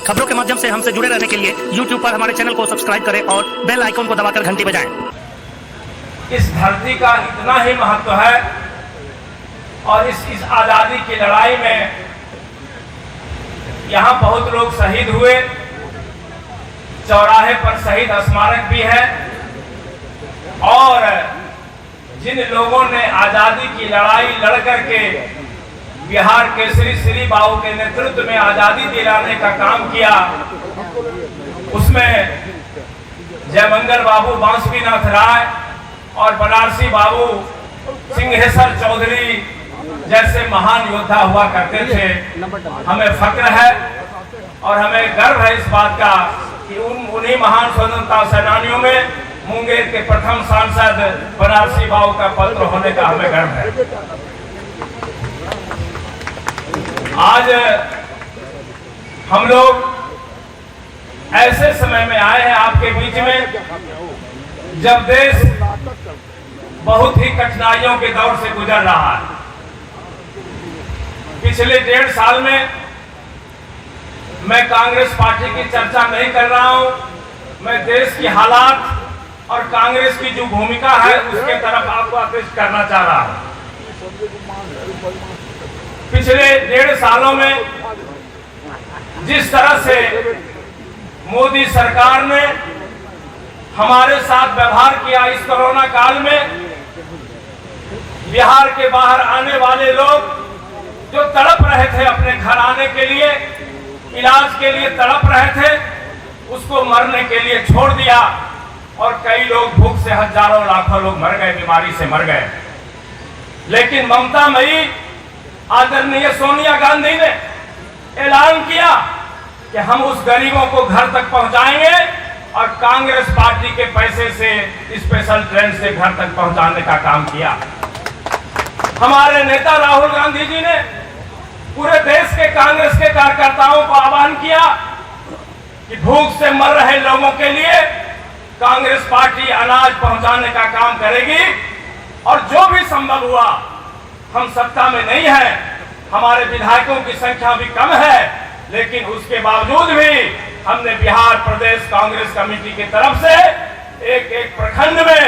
खबरों के माध्यम से हमसे जुड़े रहने के लिए YouTube पर हमारे चैनल को सब्सक्राइब करें और बेल आइकन को दबाकर घंटी बजाएं। इस धरती का इतना ही महत्व है और इस आजादी की लड़ाई में यहाँ बहुत लोग शहीद हुए। चौराहे पर शहीद स्मारक भी है और जिन लोगों ने आजादी की लड़ाई लड़ करके बिहार के श्री बाबू के नेतृत्व में आजादी दिलाने का काम किया, उसमें जयमंगल बाबू बांसुरीनाथ राय और बनारसी बाबू सिंहेश्वर चौधरी जैसे महान योद्धा हुआ करते थे। हमें फक्र है और हमें गर्व है इस बात का कि उन्हीं महान स्वतंत्रता सेनानियों में मुंगेर के प्रथम सांसद बनारसी बाबू का पत्र होने का हमें गर्व है। आज हम लोग ऐसे समय में आए हैं आपके बीच में जब देश बहुत ही कठिनाइयों के दौर से गुजर रहा है। पिछले 1.5 साल में मैं कांग्रेस पार्टी की चर्चा नहीं कर रहा हूं, मैं देश की हालात और कांग्रेस की जो भूमिका है उसके तरफ आपको आकृष्ट करना चाह रहा हूं। पिछले 1.5 सालों में जिस तरह से मोदी सरकार ने हमारे साथ व्यवहार किया, इस कोरोना काल में बिहार के बाहर आने वाले लोग जो तड़प रहे थे अपने घर आने के लिए, इलाज के लिए तड़प रहे थे, उसको मरने के लिए छोड़ दिया और कई लोग भूख से हजारों लाखों लोग मर गए, बीमारी से मर गए। लेकिन ममता मई आदरणीय सोनिया गांधी ने ऐलान किया कि हम उस गरीबों को घर तक पहुंचाएंगे और कांग्रेस पार्टी के पैसे से स्पेशल ट्रेन से घर तक पहुंचाने का काम किया। हमारे नेता राहुल गांधी जी ने पूरे देश के कांग्रेस के कार्यकर्ताओं को आह्वान किया कि भूख से मर रहे लोगों के लिए कांग्रेस पार्टी अनाज पहुंचाने का काम करेगी और जो भी संभव हुआ, हम सत्ता में नहीं है, हमारे विधायकों की संख्या भी कम है, लेकिन उसके बावजूद भी हमने बिहार प्रदेश कांग्रेस कमेटी की तरफ से एक प्रखंड में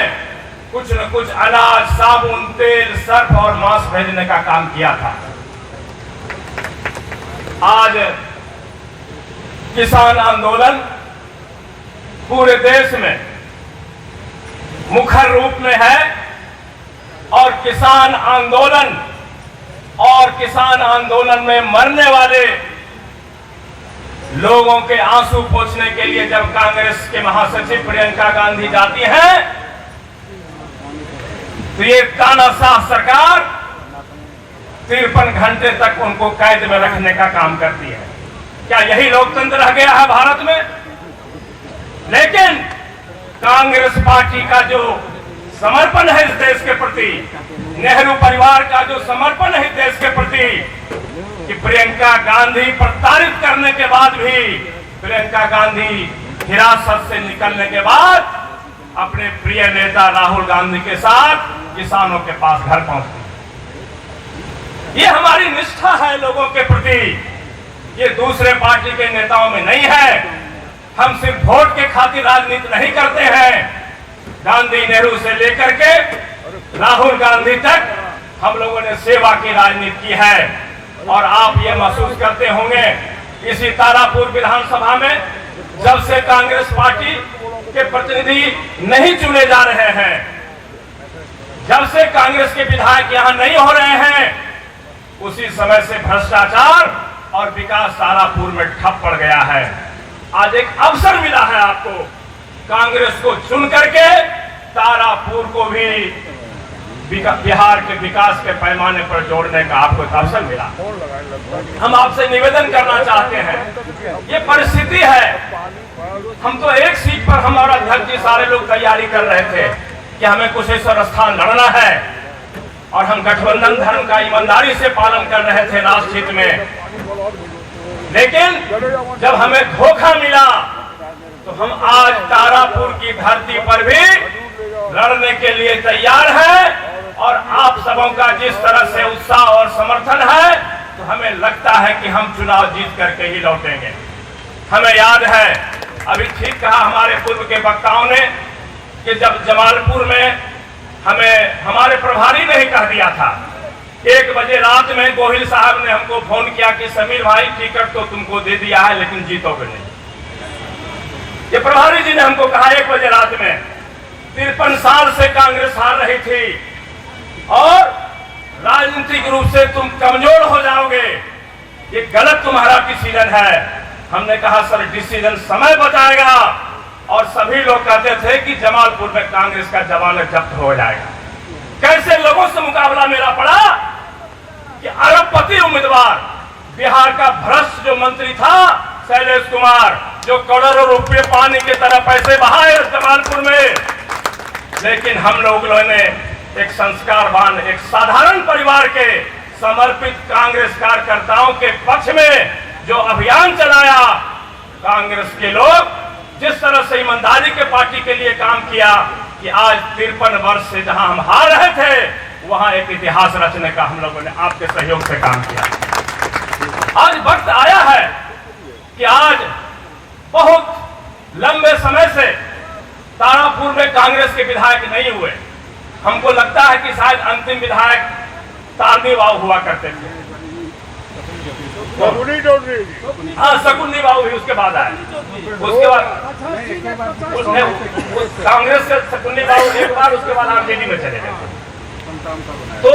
कुछ न कुछ अनाज, साबुन, तेल, सर्फ और मांस भेजने का काम किया था। आज किसान आंदोलन पूरे देश में मुखर रूप में है और किसान आंदोलन में मरने वाले लोगों के आंसू पोंछने के लिए जब कांग्रेस के महासचिव प्रियंका गांधी जाती हैं तो ये तानाशाह सरकार 53 घंटे तक उनको कैद में रखने का काम करती है। क्या यही लोकतंत्र रह गया है भारत में? लेकिन कांग्रेस पार्टी का जो समर्पण है इस देश के प्रति, नेहरू परिवार का जो समर्पण है देश के प्रति, कि प्रियंका गांधी प्रताड़ित करने के बाद भी प्रियंका गांधी हिरासत से निकलने के बाद अपने प्रिय नेता राहुल गांधी के साथ किसानों के पास घर पहुंचती। ये हमारी निष्ठा है लोगों के प्रति, ये दूसरे पार्टी के नेताओं में नहीं है। हम सिर्फ वोट के खातिर राजनीति नहीं करते हैं। गांधी नेहरू से लेकर के राहुल गांधी तक हम लोगों ने सेवा की राजनीति की है और आप ये महसूस करते होंगे इसी तारापुर विधानसभा में जब से कांग्रेस पार्टी के प्रतिनिधि नहीं चुने जा रहे हैं, जब से कांग्रेस के विधायक यहाँ नहीं हो रहे हैं, उसी समय से भ्रष्टाचार और विकास तारापुर में ठप पड़ गया है। आज एक अवसर मिला है आपको कांग्रेस को चुन करके तारापुर को भी बिहार के विकास के पैमाने पर जोड़ने का आपको एक अवसर मिला। हम आपसे निवेदन करना चाहते हैं, ये परिस्थिति है। हम तो एक सीट पर हमारा अध्यक्ष जी सारे लोग तैयारी कर रहे थे कि हमें कुशेश्वर स्थान लड़ना है और हम गठबंधन धर्म का ईमानदारी से पालन कर रहे थे राष्ट्रहित में। लेकिन जब हमें धोखा मिला तो हम आज तारापुर की धरती पर भी लड़ने के लिए तैयार हैं और आप सबों का जिस तरह से उत्साह और समर्थन है तो हमें लगता है कि हम चुनाव जीत करके ही लौटेंगे। हमें याद है, अभी ठीक कहा हमारे पूर्व के वक्ताओं ने कि जब जमालपुर में हमें हमारे प्रभारी ने ही कह दिया था, 1 बजे रात में गोहिल साहब ने हमको फोन किया कि समीर भाई टिकट तो तुमको दे दिया है लेकिन जीतोगे नहीं। ये प्रभारी जी ने हमको कहा 1 बजे रात में। 53 साल से कांग्रेस हार रही थी और राजनीतिक रूप से तुम कमजोर हो जाओगे, ये गलत तुम्हारा डिसीजन है। हमने कहा सर डिसीजन समय बताएगा, और सभी लोग कहते थे कि जमालपुर में कांग्रेस का जमानत जब्त हो जाएगा। कैसे लोगों से मुकाबला मेरा पड़ा कि अरबपति उम्मीदवार, बिहार का भ्रष्ट जो मंत्री था शैलेश कुमार, जो करोड़ों रुपए पानी की तरह पैसे बहाए जमालपुर में, लेकिन हम लोगों ने एक संस्कारवान, एक साधारण परिवार के समर्पित कांग्रेस कार्यकर्ताओं के पक्ष में जो अभियान चलाया, कांग्रेस के लोग जिस तरह से ईमानदारी के पार्टी के लिए काम किया कि आज 53 वर्ष से जहां हम हार रहे थे वहां एक इतिहास रचने का हम लोगों ने आपके सहयोग से काम किया। आज वक्त आया है कि आज बहुत लंबे समय से तारापुर में कांग्रेस के विधायक नहीं हुए। हमको लगता है कि शायद अंतिम विधायक तारनी बाबू हुआ करते थे। हाँ, शकुनी बाबू भी उसके बाद आए। उसके बाद कांग्रेस से शकुनी बाबू एक बार, उसके बाद आरजेडी में चले गए। तो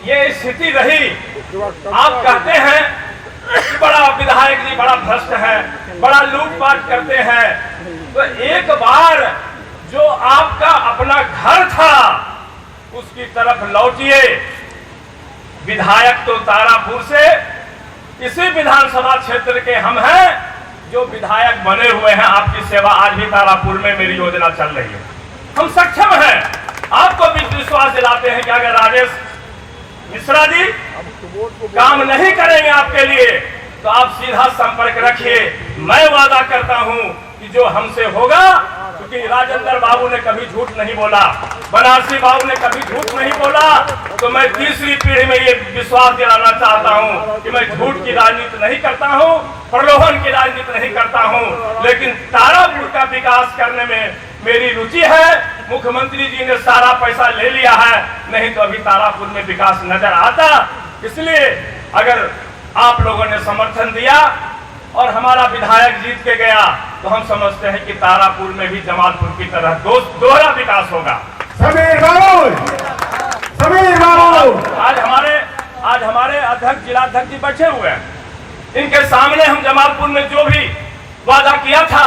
ये स्थिति रही। आप कहते हैं कि बड़ा विधायक जी बड़ा भ्रष्ट है, बड़ा लूटपाट करते हैं, तो एक बार जो आपका अपना घर था उसकी तरफ लौटिए। विधायक तो तारापुर से इसी विधानसभा क्षेत्र के हम हैं जो विधायक बने हुए हैं। आपकी सेवा आज भी तारापुर में मेरी योजना चल रही है। हम सक्षम हैं, आपको भी विश्वास दिलाते हैं कि अगर राजेश मिश्रा जी काम नहीं करेंगे आपके लिए तो आप सीधा संपर्क रखिए। मैं वादा करता हूं कि जो हमसे होगा, क्योंकि राजेंद्र बाबू ने कभी झूठ नहीं बोला, बनारसी बाबू ने कभी झूठ नहीं बोला, तो मैं तीसरी पीढ़ी में ये विश्वास दिलाना चाहता हूं कि मैं झूठ की राजनीति नहीं करता हूं, प्रलोभन की राजनीति नहीं करता हूं, लेकिन तारापुर का विकास करने में मेरी रुचि है। मुख्यमंत्री जी ने सारा पैसा ले लिया है, नहीं तो अभी तारापुर में विकास नजर आता। इसलिए अगर आप लोगों ने समर्थन दिया और हमारा विधायक जीत के गया तो हम समझते हैं कि तारापुर में भी जमालपुर की तरह दोहरा विकास होगा। समीर बाबू, समीर बाबू, आज हमारे अध्यक्ष, जिलाध्यक्ष जी बैठे हुए हैं। इनके सामने हम जमालपुर में जो भी वादा किया था,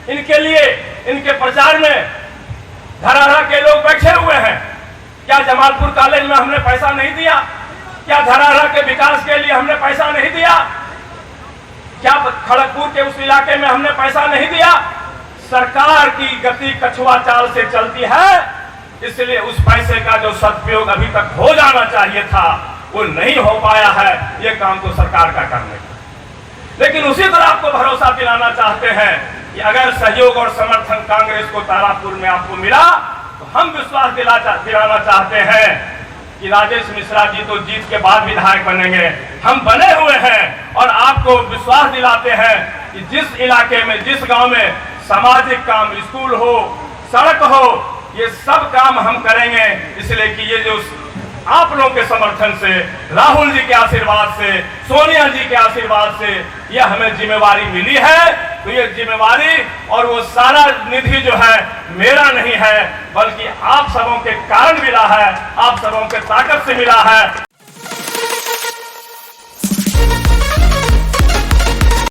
इनके लिए, इनके प्रचार में धरारा के लोग बैठे हुए हैं। क्या जमालपुर कॉलेज में हमने पैसा नहीं दिया? क्या धरारा के विकास के लिए हमने पैसा नहीं दिया? क्या खड़गपुर के उस इलाके में हमने पैसा नहीं दिया? सरकार की गति कछुआ चाल से चलती है, इसलिए उस पैसे का जो सदुपयोग अभी तक हो जाना चाहिए था वो नहीं हो पाया है। ये काम तो सरकार का करने का। लेकिन उसी तरह आपको भरोसा दिलाना चाहते हैं कि अगर सहयोग और समर्थन कांग्रेस को तारापुर में आपको मिला तो हम विश्वास दिलाना चाहते हैं कि राजेश मिश्रा जी तो जीत के बाद विधायक बनेंगे। हम बने हुए हैं और आपको विश्वास दिलाते हैं कि जिस इलाके में, जिस गांव में सामाजिक काम, स्कूल हो, सड़क हो, ये सब काम हम करेंगे। इसलिए कि ये जो आप लोगों के समर्थन से, राहुल जी के आशीर्वाद से, सोनिया जी के आशीर्वाद से यह हमें जिम्मेवारी मिली है, तो ये जिम्मेवारी और वो सारा निधि जो है मेरा नहीं है, बल्कि आप सबों के कारण मिला है, आप सबों के ताकत से मिला है।